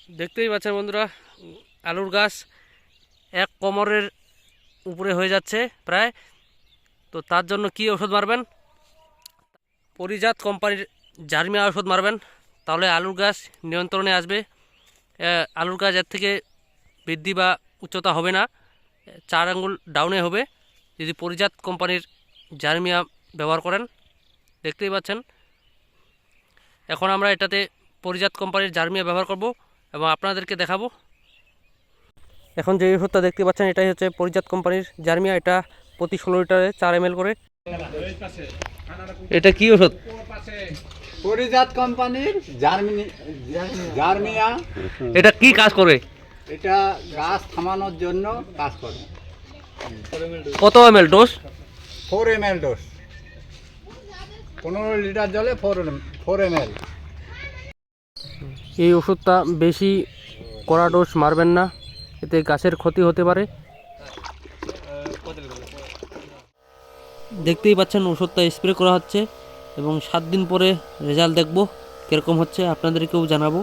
দেখতেই পাচ্ছেন বন্ধুরা, আলুর গাছ এক কোমরের উপরে হয়ে যাচ্ছে প্রায়। তো তার জন্য কি ওষুধ মারবেন? পরিজাত কোম্পানির জার্মিয়া ওষুধ মারবেন, তাহলে আলুর গাছ নিয়ন্ত্রণে আসবে। আলুর গাছ এর থেকে বৃদ্ধি বা উচ্চতা হবে না, 4 আঙ্গুল ডাউনে হবে যদি পরিজাত কোম্পানির জার্মিয়া ব্যবহার করেন। দেখতেই পাচ্ছেন, এখন আমরা এটাতে পরিজাত কোম্পানির জার্মিয়া ব্যবহার করব এবং আপনাদেরকে দেখাবো। এখন যে ওষুধটা দেখতে পাচ্ছেন এটাই হচ্ছে পরিজাত কোম্পানির জার্মিয়া। এটা প্রতি 16 লিটারে 4 ml করে। এটা কি ওষুধ? পরিজাত কোম্পানির জার্মিয়া। এটা কি কাজ করে? এটা গাছ থামানোর জন্য কাজ করে। কত ml dose? 4 ml dose. 15 litre জলে 4 ml। এই ওষুধটা বেশি কড়া ডোজ মারবেন না, এতে গাছের ক্ষতি হতে পারে। দেখতেই পাচ্ছেন ওষুধটা স্প্রে করা হচ্ছে এবং 7 দিন পরে রেজাল্ট দেখব কীরকম হচ্ছে, আপনাদেরকেও জানাবো।